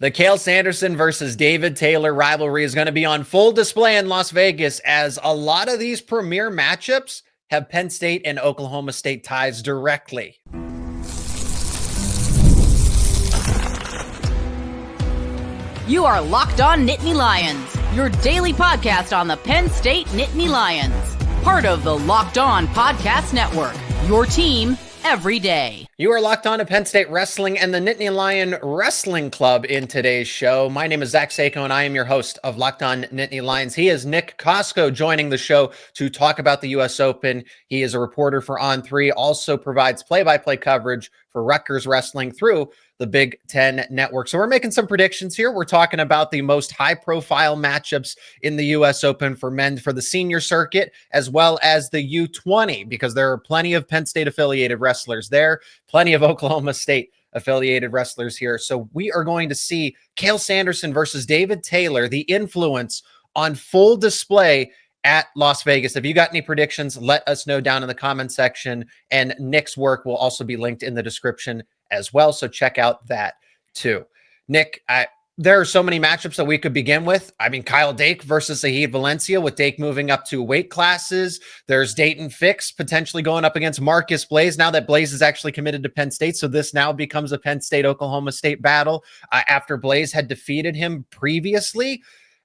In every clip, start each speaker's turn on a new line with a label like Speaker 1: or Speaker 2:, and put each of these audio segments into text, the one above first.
Speaker 1: The Cael Sanderson versus David Taylor rivalry is going to be on full display in Las Vegas, as a lot of these premier matchups have Penn State and Oklahoma State ties directly.
Speaker 2: You are Locked On Nittany Lions, your daily podcast on the Penn State Nittany Lions. Part of the Locked On Podcast Network, your team every day.
Speaker 1: You are locked on to Penn State Wrestling and the Nittany Lion Wrestling Club in today's show. My name is Zach Seyko, and I am your host of Locked On Nittany Lions. He is Nick Kosko, joining the show to talk about the U.S. Open. He is a reporter for On3, also provides play-by-play coverage for Rutgers Wrestling through the Big Ten Network. So we're making some predictions here. We're talking about the most high-profile matchups in the U.S. Open for men for the senior circuit, as well as the U20, because there are plenty of Penn State-affiliated wrestlers there, plenty of Oklahoma State-affiliated wrestlers here. So we are going to see Cael Sanderson versus David Taylor, the influence on full display at Las Vegas. If you got any predictions, let us know down in the comment section, and Nick's work will also be linked in the description as well, so check out that too. Nick, there are so many matchups that we could begin with. I mean, Kyle Dake versus Zahid Valencia, with Dake moving up 2 weight classes. There's Daton Fix potentially going up against Marcus Blaze, now that Blaze is actually committed to Penn State, so this now becomes a Penn State-Oklahoma State battle after Blaze had defeated him previously.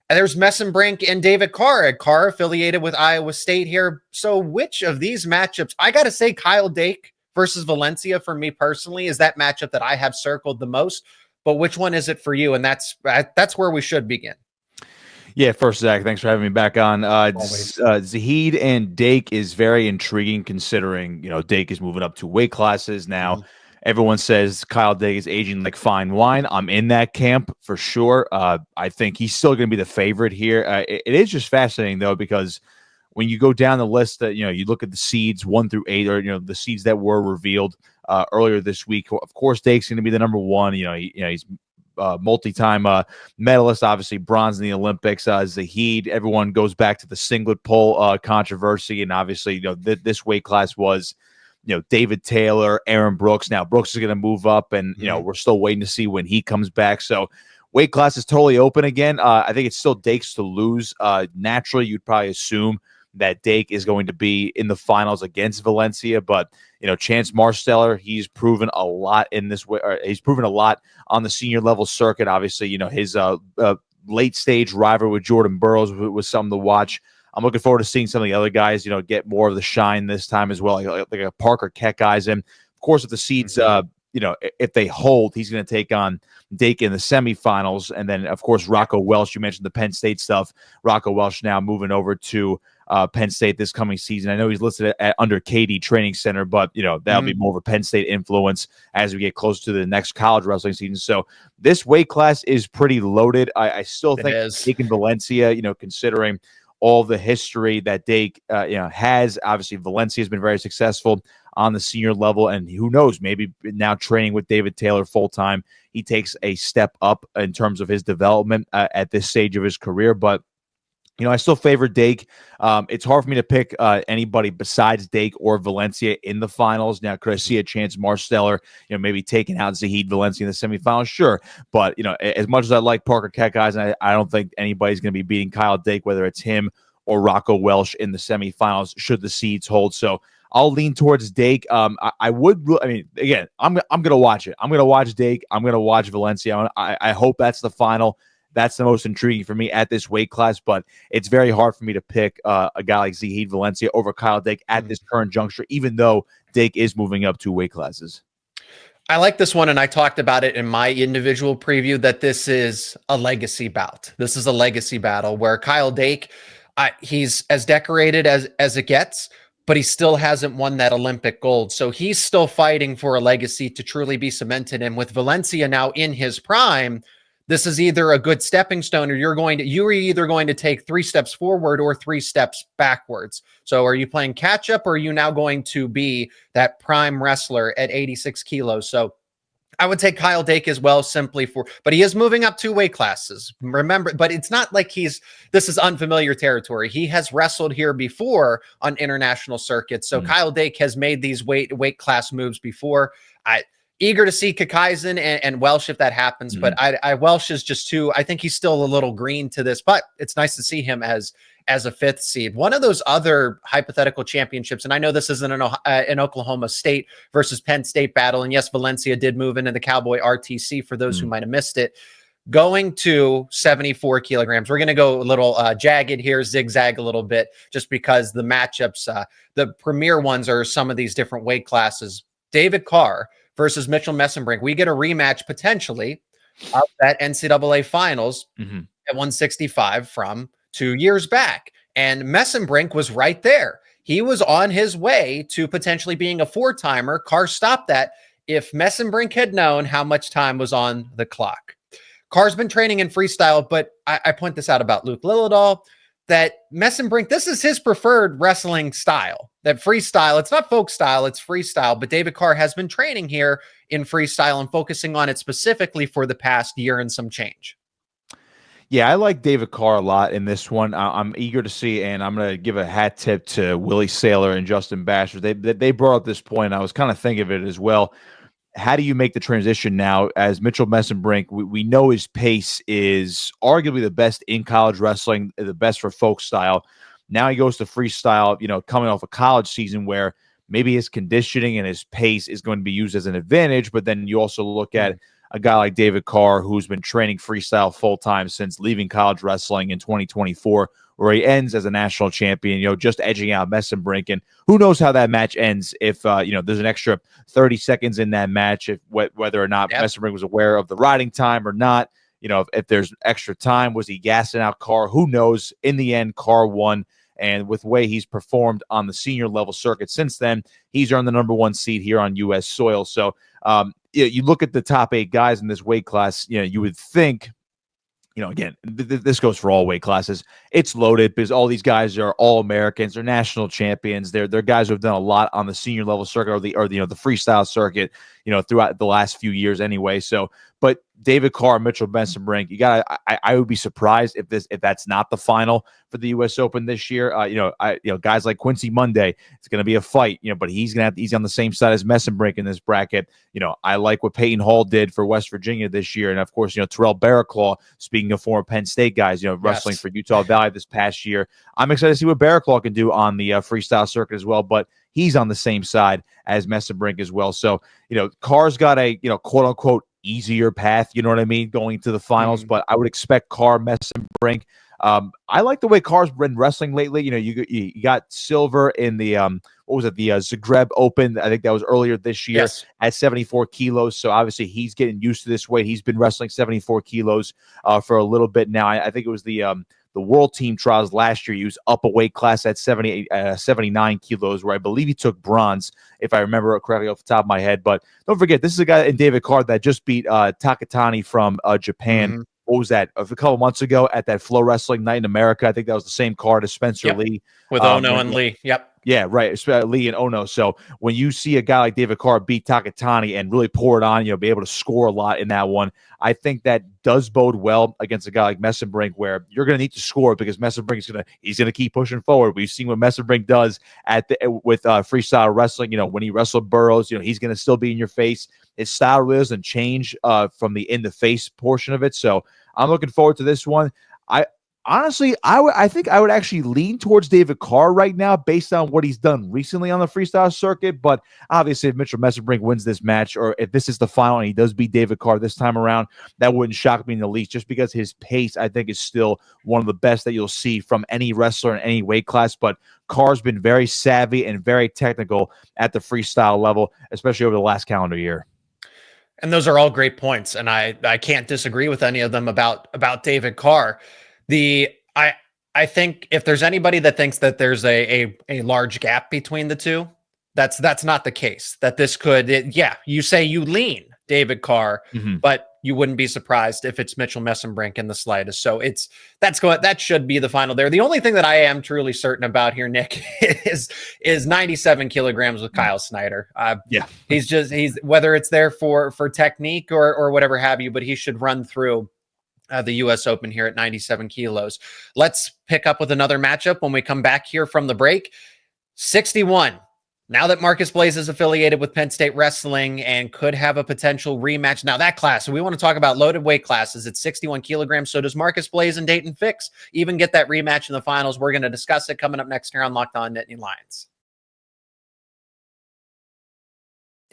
Speaker 1: There's Mesenbrink and David Carr. Carr affiliated with Iowa State here. So which of these matchups, I got to say Kyle Dake versus Valencia, for me personally, is that matchup that I have circled the most. But which one is it for you? And that's where we should begin.
Speaker 3: Yeah, first, Zach, thanks for having me back on. Zahid and Dake is very intriguing, considering, Dake is moving up 2 weight classes now. Everyone says Kyle Dake is aging like fine wine. I'm in that camp for sure. I think he's still going to be the favorite here. It is just fascinating, though, because when you go down the list, that you look at the seeds 1 through 8, or the seeds that were revealed earlier this week. Of course, Dake's going to be the number 1. He's multi-time medalist, obviously bronze in the Olympics. Zahid, everyone goes back to the singlet pole controversy, and obviously, this weight class was, David Taylor, Aaron Brooks. Now Brooks is going to move up, and we're still waiting to see when he comes back. So weight class is totally open again. I think it's still Dake's to lose. Naturally, you'd probably assume that Dake is going to be in the finals against Valencia, but Chance Marsteller, he's proven a lot in this way. He's proven a lot on the senior level circuit. Obviously, his late stage rivalry with Jordan Burroughs was something to watch. I'm looking forward to seeing some of the other guys, get more of the shine this time as well, like a Parker Keck guys. And of course, if the seeds, if they hold, he's going to take on Dake in the semifinals. And then, of course, Rocco Welsh, you mentioned the Penn State stuff. Rocco Welsh now moving over to Penn State this coming season. I know he's listed under KD Training Center, but, that'll be more of a Penn State influence as we get closer to the next college wrestling season. So this weight class is pretty loaded. I still think Dake and Valencia, considering all the history that Dake has. Obviously, Valencia has been very successful on the senior level, and who knows, maybe now training with David Taylor full-time, he takes a step up in terms of his development at this stage of his career. But I still favor Dake. It's hard for me to pick anybody besides Dake or Valencia in the finals. Now, could I see a chance Marsteller, maybe taking out Zahid Valencia in the semifinals? Sure. But, as much as I like Parker Keck guys, I don't think anybody's going to be beating Kyle Dake, whether it's him or Rocco Welsh in the semifinals, should the seeds hold. So I'll lean towards Dake. I'm going to watch it. I'm going to watch Dake. I'm going to watch Valencia. I hope that's the final. That's the most intriguing for me at this weight class, but it's very hard for me to pick a guy like Zahid Valencia over Kyle Dake at this current juncture, even though Dake is moving up 2 weight classes.
Speaker 1: I like this one, and I talked about it in my individual preview, that this is a legacy bout. This is a legacy battle where Kyle Dake, he's as decorated as it gets, but he still hasn't won that Olympic gold. So he's still fighting for a legacy to truly be cemented. And with Valencia now in his prime, this is either a good stepping stone, or you're either going to take 3 steps forward or 3 steps backwards. So are you playing catch up, or are you now going to be that prime wrestler at 86 kilos? So I would take Kyle Dake as well, but he is moving up 2 weight classes. Remember, but it's not like this is unfamiliar territory. He has wrestled here before on international circuits. So Kyle Dake has made these weight class moves before. eager to see Kakaisen and Welsh if that happens, but I Welsh is just too. I think he's still a little green to this, but it's nice to see him as a fifth seed. One of those other hypothetical championships, and I know this isn't an Oklahoma State versus Penn State battle, and yes, Valencia did move into the Cowboy RTC for those who might have missed it. Going to 74 kilograms. We're going to go a little jagged here, zigzag a little bit, just because the matchups, the premier ones are some of these different weight classes. David Carr versus Mitchell Mesenbrink. We get a rematch potentially of that NCAA finals at 165 from 2 years back. And Mesenbrink was right there. He was on his way to potentially being a four-timer. Carr stopped that if Mesenbrink had known how much time was on the clock. Carr's been training in freestyle, but I point this out about Luke Lillidahl, that Mesenbrink, this is his preferred wrestling style. That freestyle, it's not folk style, it's freestyle, but David Carr has been training here in freestyle and focusing on it specifically for the past year and some change.
Speaker 3: Yeah, I like David Carr a lot in this one. I'm eager to see, and I'm going to give a hat tip to Willie Saylor and Justin Basher. They brought up this point, and I was kind of thinking of it as well. How do you make the transition now as Mitchell Mesenbrink? We know his pace is arguably the best in college wrestling, the best for folk style. Now he goes to freestyle, coming off a college season where maybe his conditioning and his pace is going to be used as an advantage. But then you also look at a guy like David Carr, who's been training freestyle full-time since leaving college wrestling in 2024, where he ends as a national champion, just edging out Mesenbrink. And who knows how that match ends if, there's an extra 30 seconds in that match, if whether or not Mesenbrink was aware of the riding time or not. If there's extra time, was he gassing out Carr? Who knows? In the end, Carr won. And with the way he's performed on the senior level circuit since then, he's earned the number 1 seed here on U.S. soil. So you look at the top 8 guys in this weight class, you would think, again, this goes for all weight classes. It's loaded because all these guys are all Americans. They're national champions. They're guys who have done a lot on the senior level circuit or the freestyle circuit, throughout the last few years anyway. So, but David Carr, Mitchell Mesenbrink, I would be surprised if that's not the final for the U.S. Open this year. Guys like Quincy Monday, it's going to be a fight, but he's on the same side as Mesenbrink in this bracket. I like what Peyton Hall did for West Virginia this year, and of course, Terrell Barraclaw, speaking of former Penn State guys, wrestling for Utah Valley this past year. I'm excited to see what Barraclaw can do on the freestyle circuit as well, but he's on the same side as Mesenbrink as well. So, Carr's got a, quote unquote, easier path, going to the finals, but I would expect Carr, Mesenbrink. I like the way Carr's been wrestling lately. You got silver in the the Zagreb Open. I think that was earlier this year at 74 kilos. So obviously he's getting used to this weight. He's been wrestling 74 kilos for a little bit now. I think it was the World Team Trials last year. He was up a weight class at 79 kilos, where I believe he took bronze, if I remember it correctly off the top of my head. But don't forget, this is a guy in David Carr that just beat Takatani from Japan. What was that? A couple months ago at that Flow Wrestling Night in America. I think that was the same card as Spencer Lee.
Speaker 1: With Ono and Lee. Yep.
Speaker 3: Yeah, right. It's Lee and Ono. So when you see a guy like David Carr beat Takatani and really pour it on, be able to score a lot in that one, I think that does bode well against a guy like Mesenbrink, where you're going to need to score because Mesenbrink he's going to keep pushing forward. We've seen what Mesenbrink does with freestyle wrestling. When he wrestled Burroughs, he's going to still be in your face. His style really doesn't change from the in the face portion of it. So I'm looking forward to this one. Honestly, I think I would actually lean towards David Carr right now based on what he's done recently on the freestyle circuit. But obviously, if Mitchell Mesenbrink wins this match, or if this is the final and he does beat David Carr this time around, that wouldn't shock me in the least, just because his pace, I think, is still one of the best that you'll see from any wrestler in any weight class. But Carr's been very savvy and very technical at the freestyle level, especially over the last calendar year.
Speaker 1: And those are all great points, and I can't disagree with any of them about David Carr. I think if there's anybody that thinks that there's a large gap between the two, that's not the case. That this could, you say you lean David Carr, but you wouldn't be surprised if it's Mitchell Mesenbrink in the slightest. So that should be the final there. The only thing that I am truly certain about here, Nick, is 97 kilograms with Kyle Snyder. He's whether it's there for technique or whatever have you, but he should run through the U.S. Open here at 97 kilos. Let's pick up with another matchup when we come back here from the break. 61 Now that Marcus Blaze is affiliated with Penn State Wrestling and could have a potential rematch. Now that class, so we want to talk about loaded weight classes at 61 kilograms. So does Marcus Blaze and Daton Fix even get that rematch in the finals? We're going to discuss it coming up next here on Locked On Nittany Lions.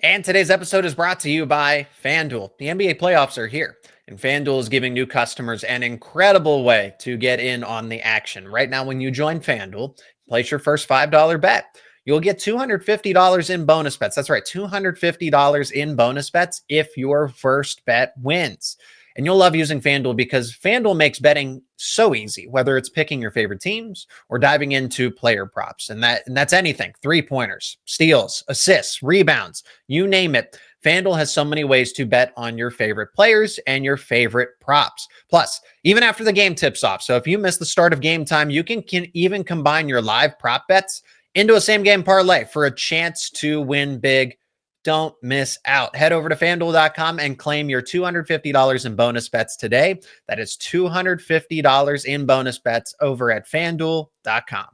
Speaker 1: And today's episode is brought to you by FanDuel. The NBA playoffs are here, and FanDuel is giving new customers an incredible way to get in on the action. Right now, when you join FanDuel, place your first $5 bet. You'll get $250 in bonus bets. That's right, $250 in bonus bets if your first bet wins. And you'll love using FanDuel because FanDuel makes betting so easy, whether it's picking your favorite teams or diving into player props. And that's anything, three-pointers, steals, assists, rebounds, you name it. FanDuel has so many ways to bet on your favorite players and your favorite props. Plus, even after the game tips off, so if you miss the start of game time, you can even combine your live prop bets into a same-game parlay for a chance to win big. Don't miss out. Head over to FanDuel.com and claim your $250 in bonus bets today. That is $250 in bonus bets over at FanDuel.com.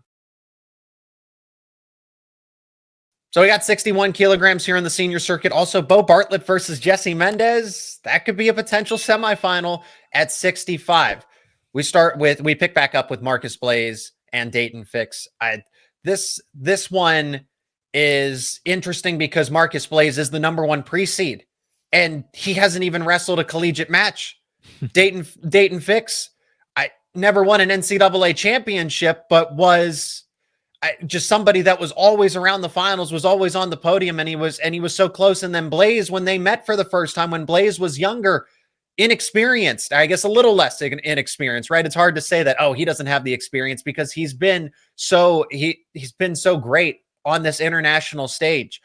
Speaker 1: So we got 61 kilograms here on the senior circuit. Also, Beau Bartlett versus Jesse Mendez. That could be a potential semifinal at 65. We pick back up with Marcus Blaze and Daton Fix. This one is interesting because Marcus Blaze is the number 1 pre-seed, and he hasn't even wrestled a collegiate match. Daton Fix, I never won an NCAA championship, but was just somebody that was always around the finals, was always on the podium, and he was so close. And then Blaze, when they met for the first time, when Blaze was younger, inexperienced, I guess a little less inexperienced, right? It's hard to say that, oh, he doesn't have the experience because he's been so great on this international stage.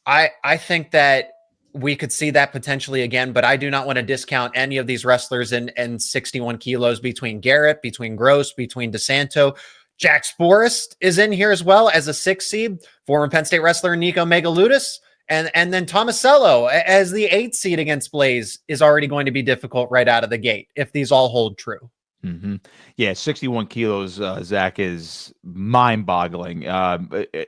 Speaker 1: I think that we could see that potentially again, but I do not want to discount any of these wrestlers in 61 kilos between Garrett, between Gross, between DeSanto. Jax Forrest is in here as well as a 6 seed, former Penn State wrestler Nico Megaludis. And then Tomasello as the 8 seed against Blaze is already going to be difficult right out of the gate if these all hold true.
Speaker 3: Mm-hmm. Yeah, 61 kilos, Zach, is mind-boggling,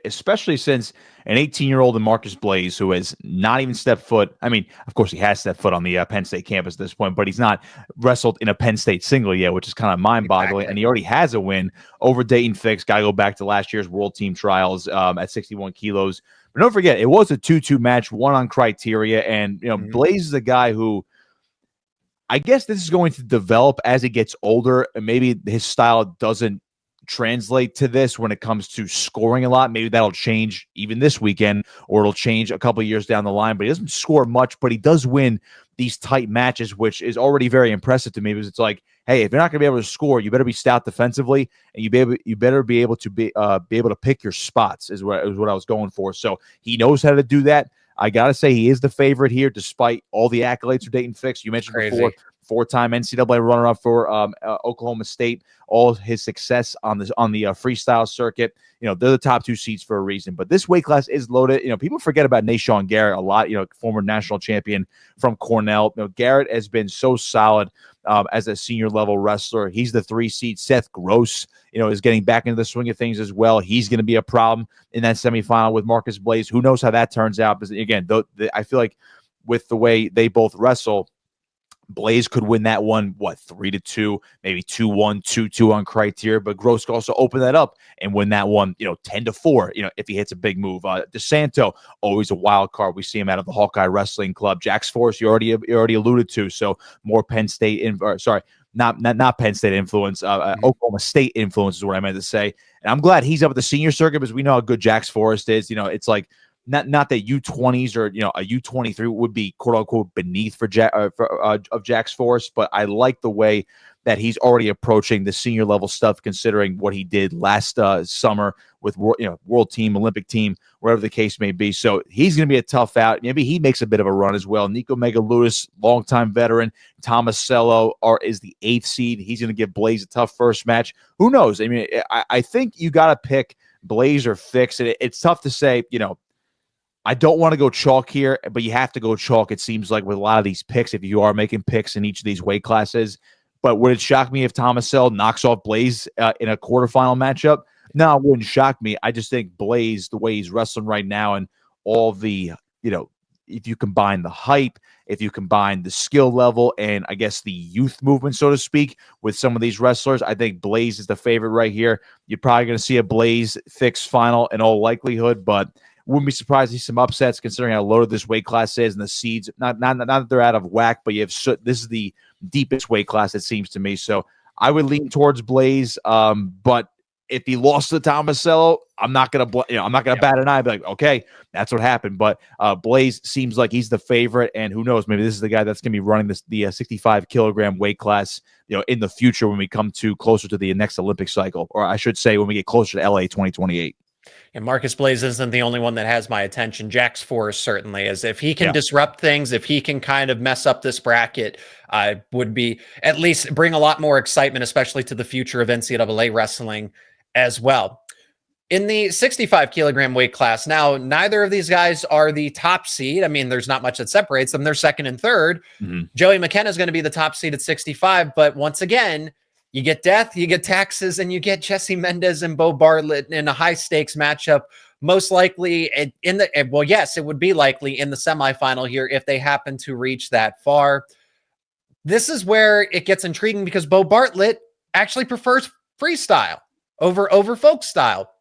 Speaker 3: especially since an 18-year-old in Marcus Blaze, who has not even stepped foot. I mean, of course, he has stepped foot on the Penn State campus at this point, but he's not wrestled in a Penn State single yet, which is kind of mind-boggling. Exactly. And he already has a win over Daton Fix. Got to go back to last year's World Team Trials at 61 kilos. But don't forget, it was a 2-2 match, one on criteria, and Blaze is a guy who, I guess this is going to develop as he gets older, and maybe his style doesn't translate to this when it comes to scoring a lot. Maybe that'll change even this weekend, or it'll change a couple of years down the line. But he doesn't score much, but he does win these tight matches, which is already very impressive to me, because it's like, hey, if you're not going to be able to score, you better be stout defensively, and you better be able to pick your spots is what I was going for. So he knows how to do that. I got to say, he is the favorite here, despite all the accolades for Daton Fix. You mentioned before, 4-time NCAA runner-up for Oklahoma State. All his success on the freestyle circuit. They're the top 2 seeds for a reason. But this weight class is loaded. People forget about Nashawn Garrett a lot. Former national champion from Cornell. Garrett has been so solid as a senior level wrestler. He's the 3 seed. Seth Gross, is getting back into the swing of things as well. He's going to be a problem in that semifinal with Marcus Blaze. Who knows how that turns out? Because again, I feel like with the way they both wrestle, Blaze could win that one, 3-2, maybe 2-1, 2-2 on criteria, but Gross could also open that up and win that one, 10-4, if he hits a big move. DeSanto, always a wild card. We see him out of the Hawkeye Wrestling Club. Jax Forrest, you already alluded to, so more Penn State, not Penn State influence, Oklahoma State influence is what I meant to say. And I'm glad he's up at the senior circuit, because we know how good Jax Forrest is. It's like, not that U20s or a U23 would be quote unquote beneath of Jax Forrest, but I like the way that he's already approaching the senior level stuff, considering what he did last summer with world team, Olympic team, wherever the case may be. So he's going to be a tough out. Maybe he makes a bit of a run as well. Nico Megaludis, longtime veteran. Tomasello is the 8th seed. He's going to give Blaze a tough first match. Who knows? I mean, I think you got to pick Blaze or Fix. And it's tough to say, I don't want to go chalk here, but you have to go chalk, it seems like, with a lot of these picks, if you are making picks in each of these weight classes. But would it shock me if Tomasello knocks off Blaze in a quarterfinal matchup? No, it wouldn't shock me. I just think Blaze, the way he's wrestling right now, and all the, if you combine the hype, if you combine the skill level, and I guess the youth movement, so to speak, with some of these wrestlers, I think Blaze is the favorite right here. You're probably going to see a Blaze fixed final in all likelihood, but wouldn't be surprised to see some upsets considering how loaded this weight class is, and the seeds, not that they're out of whack, but this is the deepest weight class, it seems to me. So I would lean towards Blaze, but if he lost to Tomasello, I'm not gonna bat an eye. I'd be like, okay, that's what happened. But Blaze seems like he's the favorite, and who knows? Maybe this is the guy that's gonna be running the 65 kilogram weight class, in the future when we come to closer to the next Olympic cycle, or I should say when we get closer to LA 2028.
Speaker 1: And Marcus Blaze isn't the only one that has my attention. Jax Forrest certainly is. If he can disrupt things, if he can kind of mess up this bracket, would be at least bring a lot more excitement, especially to the future of NCAA wrestling as well. In the 65 kilogram weight class, now, neither of these guys are the top seed. I mean, there's not much that separates them. They're second and third. Mm-hmm. Joey McKenna is going to be the top seed at 65. But once again, you get death, you get taxes, and you get Jesse Mendez and Beau Bartlett in a high-stakes matchup. Most likely yes, it would be likely in the semifinal here if they happen to reach that far. This is where it gets intriguing because Beau Bartlett actually prefers freestyle over folk style.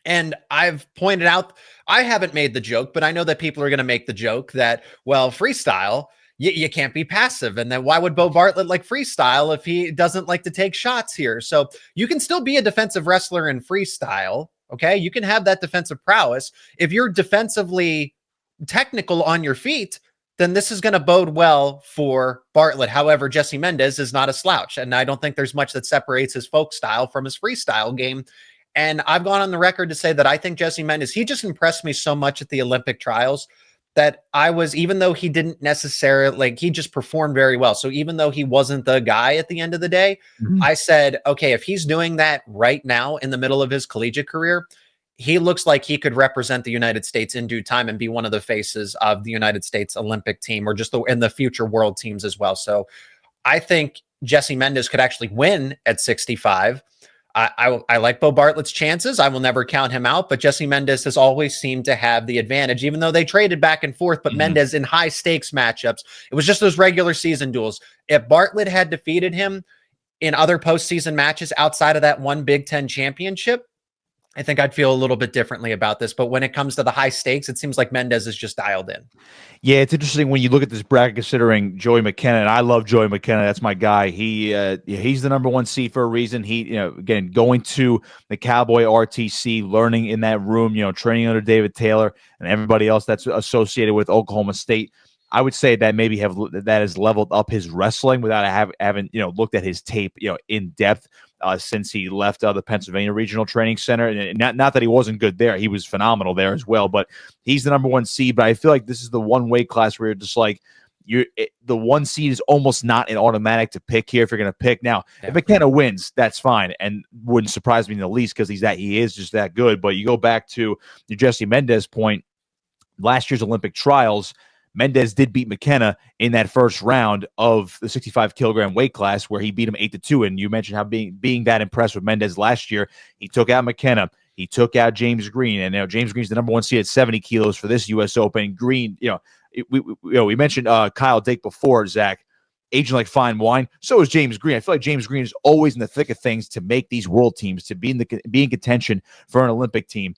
Speaker 1: And I've pointed out, I haven't made the joke, but I know that people are going to make the joke that, well, freestyle, you can't be passive. And then why would Beau Bartlett like freestyle if he doesn't like to take shots here? So you can still be a defensive wrestler in freestyle. Okay. You can have that defensive prowess. If you're defensively technical on your feet, then this is going to bode well for Bartlett. However, Jesse Mendez is not a slouch. And I don't think there's much that separates his folk style from his freestyle game. And I've gone on the record to say that I think Jesse Mendez, he just impressed me so much at the Olympic trials that even though he didn't necessarily, he just performed very well. So even though he wasn't the guy at the end of the day, I said, okay, if he's doing that right now in the middle of his collegiate career, he looks like he could represent the United States in due time and be one of the faces of the United States Olympic team or just in the future world teams as well. So I think Jesse Mendez could actually win at 65. I like Beau Bartlett's chances. I will never count him out, but Jesse Mendez has always seemed to have the advantage, even though they traded back and forth. But Mendez in high stakes matchups, it was just those regular season duels. If Bartlett had defeated him in other postseason matches outside of that one Big Ten championship, I think I'd feel a little bit differently about this. But when it comes to the high stakes, it seems like Mendez is just dialed in.
Speaker 3: Yeah, it's interesting when you look at this bracket, considering Joey McKenna, and I love Joey McKenna. That's my guy. He's the number one seed for a reason. He, again, going to the Cowboy RTC, learning in that room, training under David Taylor and everybody else that's associated with Oklahoma State. I would say that maybe that has leveled up his wrestling without having looked at his tape in depth since he left the Pennsylvania Regional Training Center. And not that he wasn't good there, he was phenomenal there as well. But he's the number one seed. But I feel like this is the one weight class where you're just like the one seed is almost not an automatic to pick here if you're going to pick. Now, if McKenna wins, that's fine, and wouldn't surprise me in the least because he is just that good. But you go back to the Jesse Mendez point, last year's Olympic trials. Mendez did beat McKenna in that first round of the 65 kilogram weight class where he beat him 8-2. And you mentioned how being that impressed with Mendez last year, he took out McKenna, he took out James Green, and James Green's the number one seed at 70 kilos for this U.S. Open. Green, we mentioned Kyle Dake before, Zach, aging like fine wine. So is James Green. I feel like James Green is always in the thick of things to make these world teams, to be in contention for an Olympic team.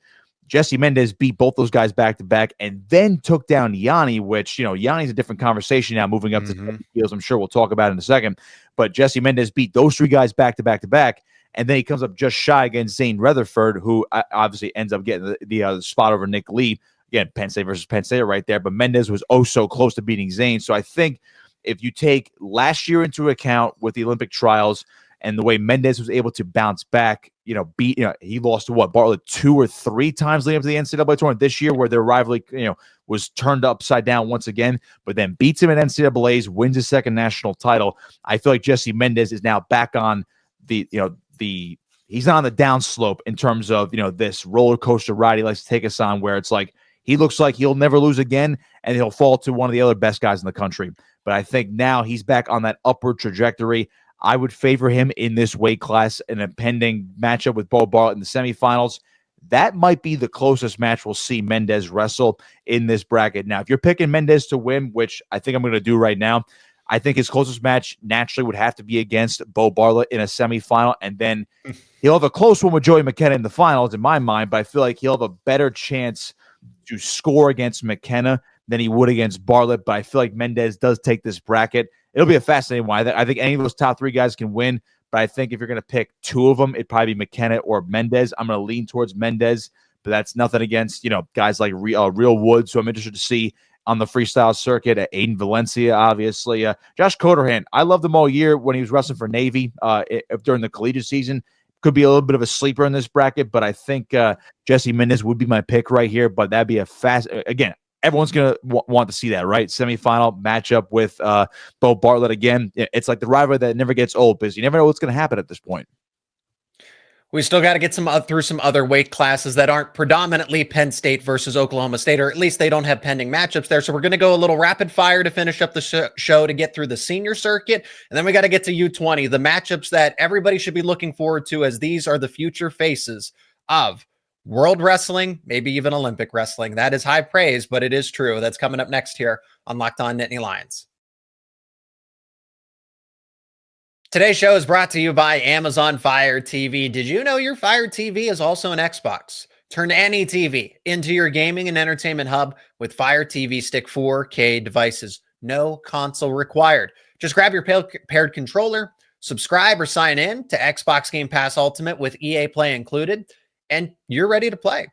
Speaker 3: Jesse Mendez beat both those guys back-to-back and then took down Yanni, which, Yanni's a different conversation now, moving up to 70 kilos. I'm sure we'll talk about in a second. But Jesse Mendez beat those three guys back-to-back, and then he comes up just shy against Zane Rutherford, who obviously ends up getting the spot over Nick Lee. Again, Penn State versus Penn State right there, but Mendez was so close to beating Zane. So I think if you take last year into account with the Olympic trials and the way Mendez was able to bounce back, he lost to Bartlett 2 or 3 times leading up to the NCAA tournament this year, where their rivalry, was turned upside down once again, but then beats him at NCAAs, wins his second national title. I feel like Jesse Mendez is now back on he's not on the downslope in terms of, this roller coaster ride he likes to take us on, where it's like, he looks like he'll never lose again and he'll fall to one of the other best guys in the country. But I think now he's back on that upward trajectory. I would favor him in this weight class in a pending matchup with Beau Bartlett in the semifinals. That might be the closest match we'll see Mendez wrestle in this bracket. Now, if you're picking Mendez to win, which I think I'm going to do right now, I think his closest match naturally would have to be against Beau Bartlett in a semifinal, and then he'll have a close one with Joey McKenna in the finals, in my mind, but I feel like he'll have a better chance to score against McKenna than he would against Bartlett, but I feel like Mendez does take this bracket. It'll be a fascinating one. I think any of those top three guys can win, but I think if you're going to pick two of them, it'd probably be McKenna or Mendez. I'm going to lean towards Mendez, but that's nothing against, guys like Real Wood, so I'm interested to see on the freestyle circuit, Zahid Valencia, obviously. Josh Coderhan, I loved him all year when he was wrestling for Navy during the collegiate season. Could be a little bit of a sleeper in this bracket, but I think Jesse Mendez would be my pick right here, but that'd be a again, everyone's going to want to see that, right? Semifinal matchup with Beau Bartlett again. It's like the rivalry that never gets old because you never know what's going to happen at this point.
Speaker 1: We still got to get through some other weight classes that aren't predominantly Penn State versus Oklahoma State, or at least they don't have pending matchups there. So we're going to go a little rapid fire to finish up the show to get through the senior circuit. And then we got to get to U20, the matchups that everybody should be looking forward to, as these are the future faces of world wrestling, maybe even Olympic wrestling. That is high praise, but it is true. That's coming up next here on Locked On Nittany Lions. Today's show is brought to you by Amazon Fire TV. Did you know your Fire TV is also an Xbox? Turn any TV into your gaming and entertainment hub with Fire TV Stick 4K devices. No console required. Just grab your paired controller, subscribe or sign in to Xbox Game Pass Ultimate with EA Play included, and you're ready to play.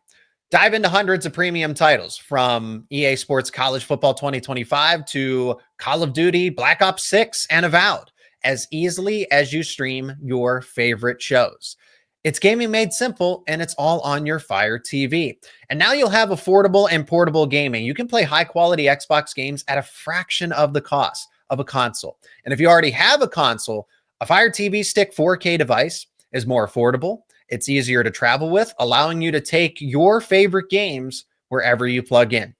Speaker 1: Dive into hundreds of premium titles from EA Sports College Football 2025 to Call of Duty, Black Ops 6, and Avowed, as easily as you stream your favorite shows. It's gaming made simple, and it's all on your Fire TV. And now you'll have affordable and portable gaming. You can play high-quality Xbox games at a fraction of the cost of a console. And if you already have a console, a Fire TV Stick 4K device is more affordable. It's easier to travel with, allowing you to take your favorite games wherever you plug in.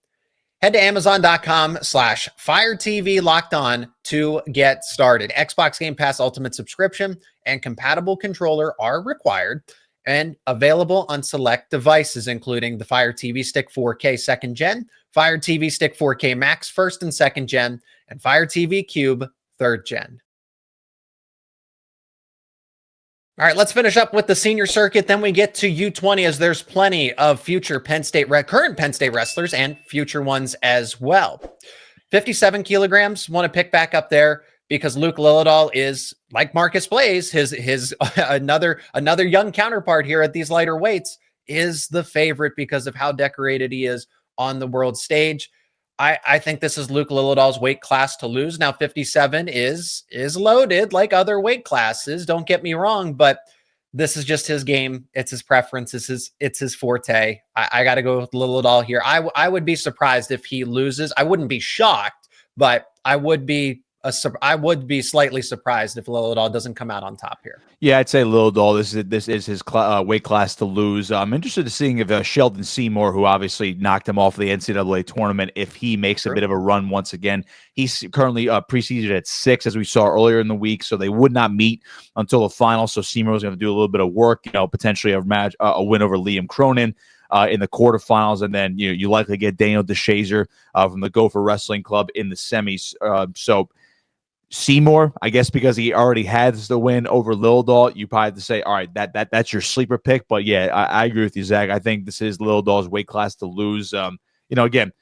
Speaker 1: Head to Amazon.com/Fire TV Locked On to get started. Xbox Game Pass Ultimate subscription and compatible controller are required and available on select devices, including the Fire TV Stick 4K 2nd Gen, Fire TV Stick 4K Max 1st and 2nd Gen, and Fire TV Cube 3rd Gen. All right, let's finish up with the senior circuit. Then we get to U20, as there's plenty of future current Penn State wrestlers and future ones as well. 57 kilograms, want to pick back up there because Luke Lillidahl is, like Marcus Blaze, his another young counterpart here at these lighter weights, is the favorite because of how decorated he is on the world stage. I think this is Luke Lillidahl's weight class to lose. Now, 57 is loaded like other weight classes. Don't get me wrong, but this is just his game. It's his preference. It's his forte. I got to go with Lillidahl here. I would be surprised if he loses. I wouldn't be shocked, but I would be slightly surprised if Lillidahl doesn't come out on top here. Yeah,
Speaker 3: I'd say Lillidahl. This is his weight class to lose. I'm interested in seeing if Sheldon Seymour, who obviously knocked him off the NCAA tournament, if he makes a bit of a run once again. He's currently preseeded at 6, as we saw earlier in the week, so they would not meet until the final. So Seymour was going to do a little bit of work, potentially a win over Liam Cronin in the quarterfinals, and then you likely get Daniel DeShazer from the Gopher Wrestling Club in the semis. So Seymour, I guess, because he already has the win over Lillidahl, you probably have to say, all right, that's your sleeper pick. But yeah, I agree with you, Zach. I think this is Lillidahl's weight class to lose. Again,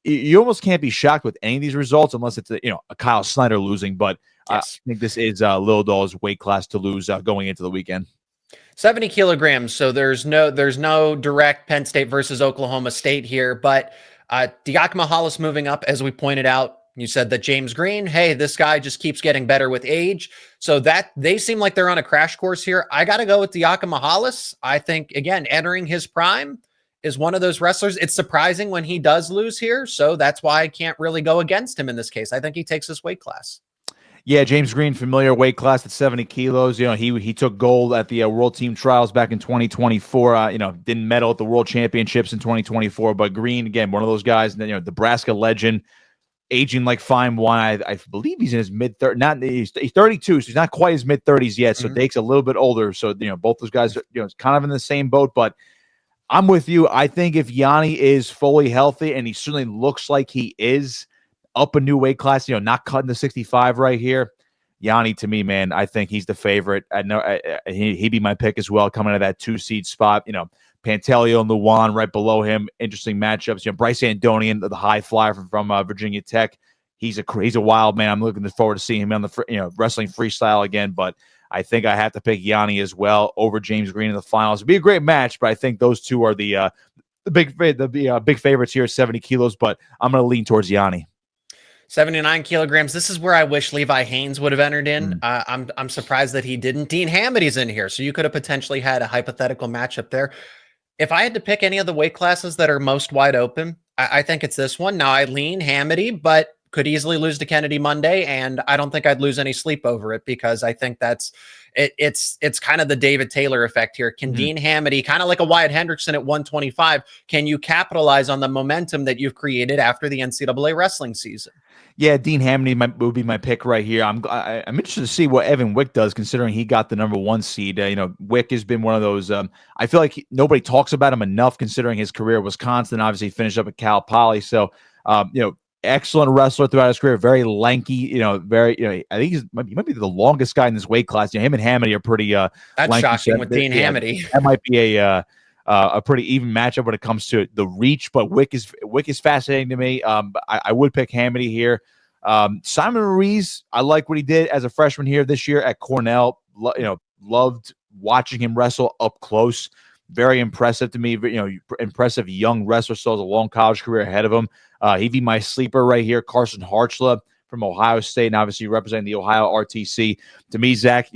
Speaker 3: you almost can't be shocked with any of these results unless it's a Kyle Snyder losing. But yes. I think this is Lillidahl's weight class to lose going into the weekend.
Speaker 1: 70 kilograms. So there's no direct Penn State versus Oklahoma State here, but Diakma Hollis moving up, as we pointed out. You said that James Green, hey, this guy just keeps getting better with age. So that they seem like they're on a crash course here. I got to go with Diakma Hollis. I think, again, entering his prime is one of those wrestlers. It's surprising when he does lose here. So that's why I can't really go against him in this case. I think he takes this weight class.
Speaker 3: Yeah, James Green, familiar weight class at 70 kilos. He took gold at the World Team Trials back in 2024. Didn't medal at the World Championships in 2024. But Green, again, one of those guys, Nebraska legend. aging like fine wine. I believe he's in his mid-30s. Not he's 32, so he's not quite his mid-30s yet. So Dake's a little bit older. So both those guys are kind of in the same boat. But I'm with you. I think if Yanni is fully healthy, and he certainly looks like he is, up a new weight class, not cutting the 65 right here. Yanni, to me, man, I think he's the favorite. I know he'd be my pick as well, coming to that 2-seed spot. Pantaleo and Luwan right below him. Interesting matchups. Bryce Andonian, the high flyer from Virginia Tech. He's a wild man. I'm looking forward to seeing him on the wrestling freestyle again. But I think I have to pick Yanni as well over James Green in the finals. It'd be a great match, but I think those two are the big favorites here at 70 kilos. But I'm going to lean towards Yanni.
Speaker 1: 79 kilograms. This is where I wish Levi Haynes would have entered in. I'm surprised that he didn't. Dean Hamity's in here, so you could have potentially had a hypothetical matchup there. If I had to pick any of the weight classes that are most wide open, I think it's this one. Now, I lean Hamity, but could easily lose to Kennedy Monday, and I don't think I'd lose any sleep over it because I think that's it's kind of the David Taylor effect here. Can Dean Hamity, kind of like a Wyatt Hendrickson at 125, can you capitalize on the momentum that you've created after the NCAA wrestling season?
Speaker 3: Yeah, Dean Hamity would be my pick right here. I'm interested to see what Evan Wick does, considering he got the number 1 seed. Wick has been one of those. I feel like nobody talks about him enough, considering his career at Wisconsin. Obviously, finished up at Cal Poly. So, excellent wrestler throughout his career. Very lanky. Very. I think he might be the longest guy in this weight class. Him and Hamity are pretty.
Speaker 1: That's
Speaker 3: lanky,
Speaker 1: shocking with Dean Hamity.
Speaker 3: That might be a pretty even matchup when it comes to the reach, but Wick is fascinating to me. I would pick Hamity here. Simon Ruiz, I like what he did as a freshman here this year at Cornell. Loved watching him wrestle up close. Very impressive to me. Impressive young wrestler. Still has a long college career ahead of him. He'd be my sleeper right here. Carson Hartzler from Ohio State, and obviously representing the Ohio RTC. To me, Zach,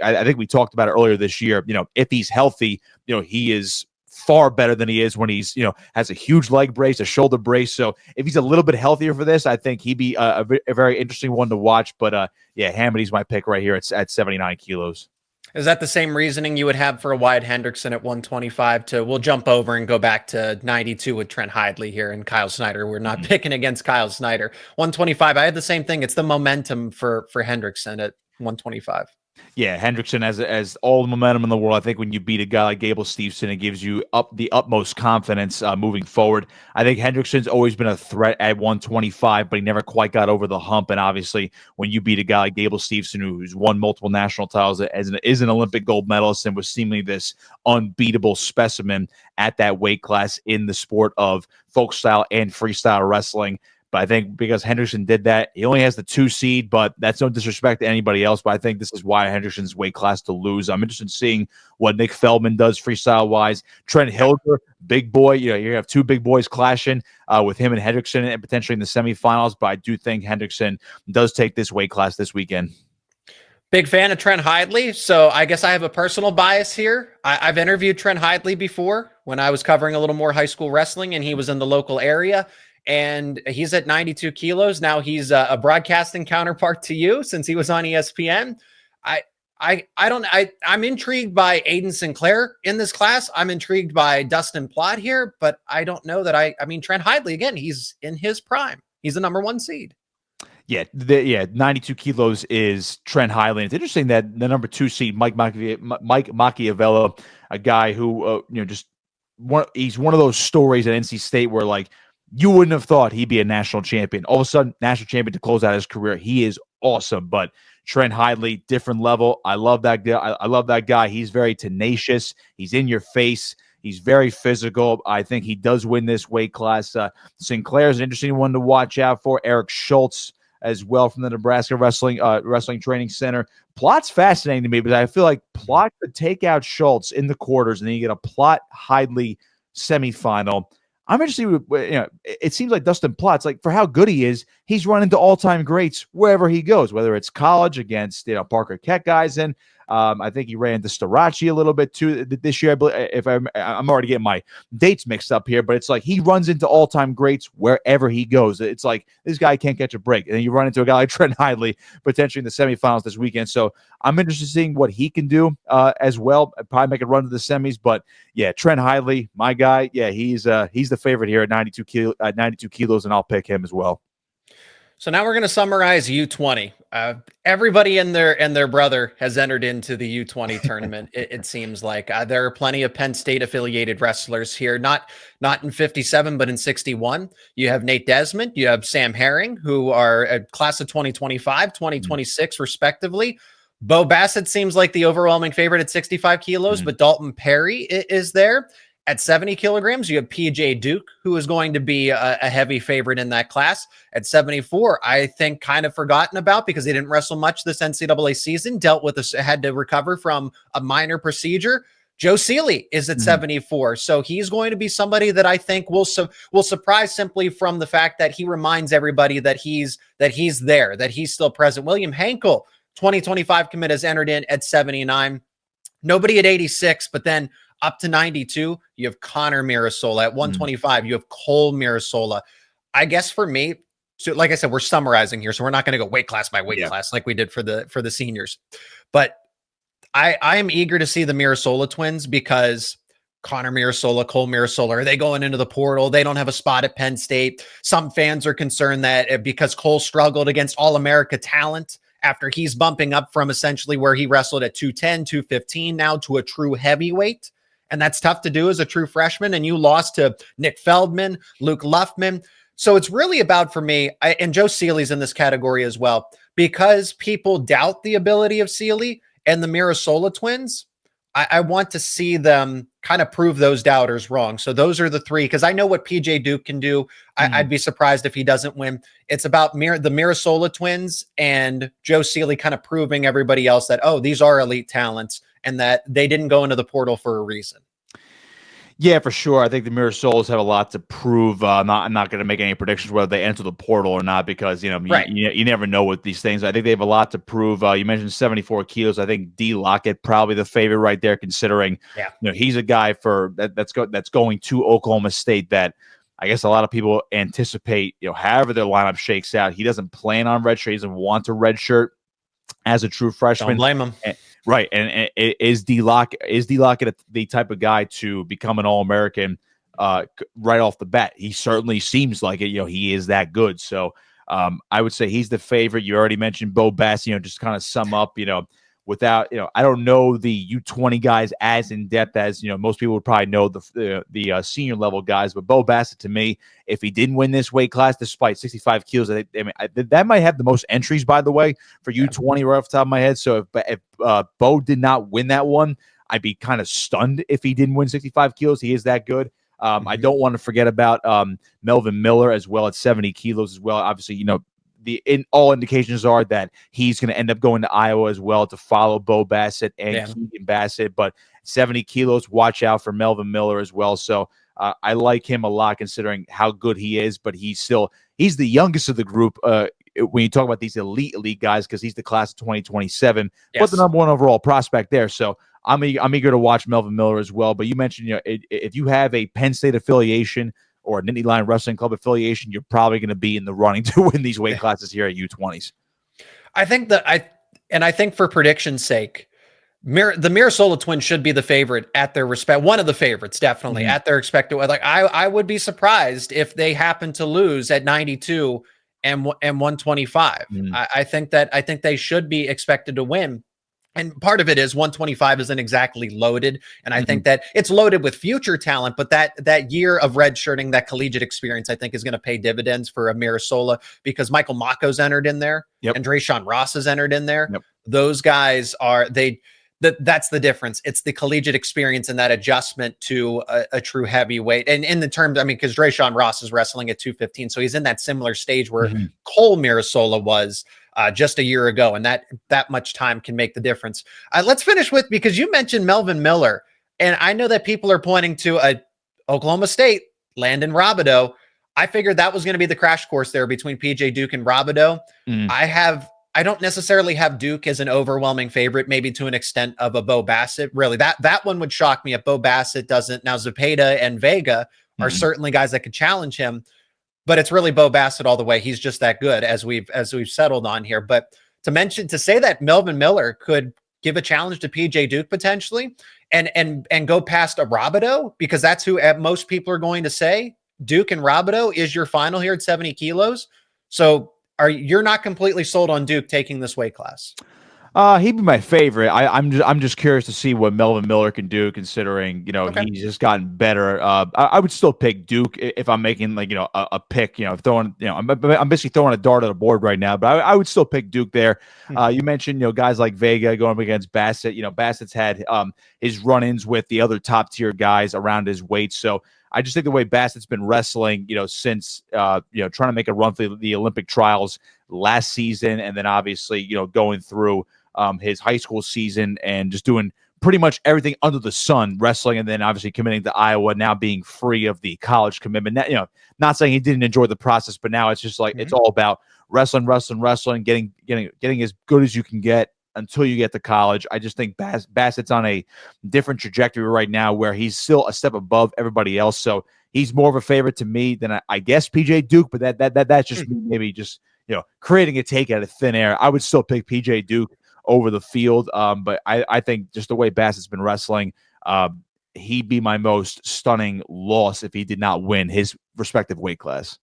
Speaker 3: I think we talked about it earlier this year. If he's healthy, he is far better than he is when he's, has a huge leg brace, a shoulder brace. So if he's a little bit healthier for this, I think he'd be a very interesting one to watch. But Hamity's my pick right here. It's at 79 kilos.
Speaker 1: Is that the same reasoning you would have for a Wyatt Hendrickson at 125? We'll jump over and go back to 92 with Trent Hidley here and Kyle Snyder. We're not picking against Kyle Snyder. 125, I had the same thing. It's the momentum for Hendrickson at 125.
Speaker 3: Yeah, Hendrickson has all the momentum in the world. I think when you beat a guy like Gable Steveson, it gives you the utmost confidence moving forward. I think Hendrickson's always been a threat at 125, but he never quite got over the hump. And obviously, when you beat a guy like Gable Steveson, who's won multiple national titles, is an Olympic gold medalist, and was seemingly this unbeatable specimen at that weight class in the sport of folk style and freestyle wrestling. But I think because Hendrickson did that, he only has the 2 seed, but that's no disrespect to anybody else. But I think this is why Hendrickson's weight class to lose. I'm interested in seeing what Nick Feldman does freestyle-wise. Trent Hilger, big boy. You have 2 big boys clashing with him and Hendrickson and potentially in the semifinals. But I do think Hendrickson does take this weight class this weekend.
Speaker 1: Big fan of Trent Hidley, so I guess I have a personal bias here. I've interviewed Trent Hidley before when I was covering a little more high school wrestling, and he was in the local area. And he's at 92 kilos. Now he's a broadcasting counterpart to you since he was on ESPN. I'm intrigued by Aiden Sinclair in this class. I'm intrigued by Dustin Plott here, but I don't know that I mean, Trent Hidley, again, he's in his prime. He's the number 1 seed.
Speaker 3: Yeah, 92 kilos is Trent Hidley. It's interesting that the number 2 seed, Mike Macchiavello, a guy who, he's one of those stories at NC State where, like, you wouldn't have thought he'd be a national champion. All of a sudden, national champion to close out his career. He is awesome. But Trent Hidley, different level. I love that guy. I love that guy. He's very tenacious. He's in your face. He's very physical. I think he does win this weight class. Sinclair's an interesting one to watch out for. Eric Schultz as well from the Nebraska Wrestling Training Center. Plott's fascinating to me, but I feel like Plott could take out Schultz in the quarters, and then you get a Plott-Hidley semifinal. I'm interested with, it seems like Dustin Plott's, like, for how good he is, he's run into all-time greats wherever he goes, whether it's college against, Parker Kettgeisen. I think he ran into Starachi a little bit too this year. I believe, if I'm already getting my dates mixed up here, but it's like he runs into all-time greats wherever he goes. It's like this guy can't catch a break. And then you run into a guy like Trent Hidley potentially in the semifinals this weekend. So I'm interested in seeing what he can do as well. I'd probably make a run to the semis, but yeah, Trent Hidley, my guy. Yeah, he's the favorite here at 92 kilos, and I'll pick him as well.
Speaker 1: So now we're going to summarize U20. Everybody and their brother has entered into the U20 tournament. It seems like there are plenty of Penn State affiliated wrestlers here, not in 57, but in 61. You have Nate Desmond, you have Sam Herring, who are a class of 2025, 2026, respectively. Beau Bassett seems like the overwhelming favorite at 65 kilos, but Dalton Perry is there. At 70 kilograms, you have PJ Duke, who is going to be a heavy favorite in that class. At 74, I think kind of forgotten about because he didn't wrestle much this NCAA season, had to recover from a minor procedure. Joe Seeley is at 74. So he's going to be somebody that I think will surprise simply from the fact that he reminds everybody that he's there, that he's still present. William Hankel, 2025 commit, has entered in at 79. Nobody at 86, but then up to 92, you have Connor Mirasola. At 125, you have Cole Mirasola. I guess for me, so like I said, we're summarizing here, so we're not going to go weight class by weight class like we did for the seniors. But I am eager to see the Mirasola twins because Connor Mirasola, Cole Mirasola, are they going into the portal? They don't have a spot at Penn State. Some fans are concerned that because Cole struggled against All-America talent after he's bumping up from essentially where he wrestled at 210, 215 now to a true heavyweight. And that's tough to do as a true freshman. And you lost to Nick Feldman, Luke Luffman. So it's really about, for me, and Joe Seeley's in this category as well, because people doubt the ability of Seeley and the Mirasola twins. I want to see them kind of prove those doubters wrong. So those are the three, because I know what PJ Duke can do. I'd be surprised if he doesn't win. It's about the Mirasola twins and Joe Seeley kind of proving everybody else that, oh, these are elite talents and that they didn't go into the portal for a reason.
Speaker 3: Yeah, for sure. I think the Mirasolas have a lot to prove. I'm not going to make any predictions whether they enter the portal or not because, you never know with these things. I think they have a lot to prove. You mentioned 74 kilos. I think D. Lockett probably the favorite right there, considering he's a guy that's going to Oklahoma State that I guess a lot of people anticipate, however their lineup shakes out. He doesn't plan on redshirt. He doesn't want to redshirt as a true freshman.
Speaker 1: Don't blame him.
Speaker 3: Right. And is D. Lockett the type of guy to become an All-American right off the bat? He certainly seems like it. He is that good. So I would say he's the favorite. You already mentioned Beau Bassett, just kind of sum up, without, I don't know the U20 guys as in depth as, most people would probably know the senior level guys, but Beau Bassett, to me, if he didn't win this weight class, despite 65 kilos, that might have the most entries, by the way, for U20 right off the top of my head. So if Beau did not win that one, I'd be kind of stunned if he didn't win 65 kilos. He is that good. I don't want to forget about Melvin Miller as well at 70 kilos as well. Obviously, all indications are that he's going to end up going to Iowa as well to follow Beau Bassett and Keegan Bassett. But 70 kilos, watch out for Melvin Miller as well. So I like him a lot considering how good he is. But he's the youngest of the group when you talk about these elite guys because he's the class of 2027, but the number one overall prospect there. So I'm eager to watch Melvin Miller as well. But you mentioned if you have a Penn State affiliation or a Nittany Lion Wrestling Club affiliation, you're probably going to be in the running to win these weight classes here at U20s. I
Speaker 1: think for prediction's sake, the Mirasola twins should be the favorite at their respect. One of the favorites, definitely at their expected. Like I would be surprised if they happen to lose at 92 and 125. I think they should be expected to win. And part of it is 125 isn't exactly loaded. And I think that it's loaded with future talent, but that year of redshirting, that collegiate experience, I think is going to pay dividends for a Mirasola because Michael Mako's entered in there and Drayshawn Ross has entered in there. Those guys that's the difference. It's the collegiate experience and that adjustment to a true heavyweight. And in the terms, because Drayshawn Ross is wrestling at 215. So he's in that similar stage where Cole Mirasola was just a year ago. And that much time can make the difference. Let's finish with, because you mentioned Melvin Miller. And I know that people are pointing to Oklahoma State, Landon Robideau. I figured that was going to be the crash course there between PJ Duke and Robideau. I don't necessarily have Duke as an overwhelming favorite, maybe to an extent of a Beau Bassett. Really, that one would shock me if Beau Bassett doesn't. Now, Zepeda and Vega are certainly guys that could challenge him, but it's really Beau Bassett all the way. He's just that good, as we've settled on here. But to say that Melvin Miller could give a challenge to PJ Duke potentially and go past a Robideau, because that's who most people are going to say Duke and Robideau is your final here at 70 kilos. So you're not completely sold on Duke taking this weight class?
Speaker 3: He'd be my favorite. I'm just curious to see what Melvin Miller can do, considering he's just gotten better. I would still pick Duke if I'm making a pick. Throwing I'm basically throwing a dart at a board right now, but I would still pick Duke there. You mentioned guys like Vega going up against Bassett. Bassett's had his run-ins with the other top tier guys around his weight, so I just think the way Bassett's been wrestling, since trying to make a run for the Olympic trials last season, and then obviously going through his high school season and just doing pretty much everything under the sun, wrestling, and then obviously committing to Iowa, now being free of the college commitment. Not saying he didn't enjoy the process, but now it's just like it's all about wrestling, getting as good as you can get until you get to college. I just think Bassett's on a different trajectory right now where he's still a step above everybody else. So he's more of a favorite to me than I guess PJ Duke, but that's just me maybe just creating a take out of thin air. I would still pick PJ Duke over the field. But I think just the way Bassett's been wrestling, he'd be my most stunning loss if he did not win his respective weight class.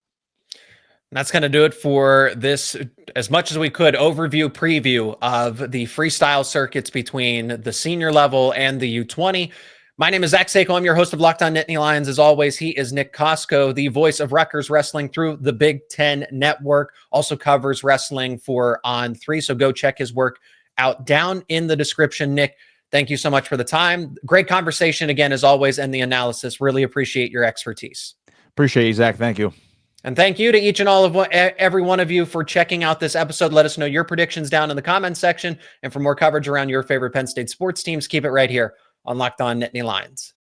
Speaker 1: And that's going to do it for this, as much as we could, overview preview of the freestyle circuits between the senior level and the U20. My name is Zach Seyko. I'm your host of Locked On Nittany Lions. As always, he is Nick Kosko, the voice of Rutgers wrestling through the Big Ten Network. Also covers wrestling for On3, so go check his work out down in the description. Nick, thank you so much for the time. Great conversation again, as always, and the analysis. Really appreciate your expertise.
Speaker 3: Appreciate you, Zach. Thank you.
Speaker 1: And thank you to each and all of every one of you for checking out this episode. Let us know your predictions down in the comments section. And for more coverage around your favorite Penn State sports teams, keep it right here on Locked On Nittany Lions.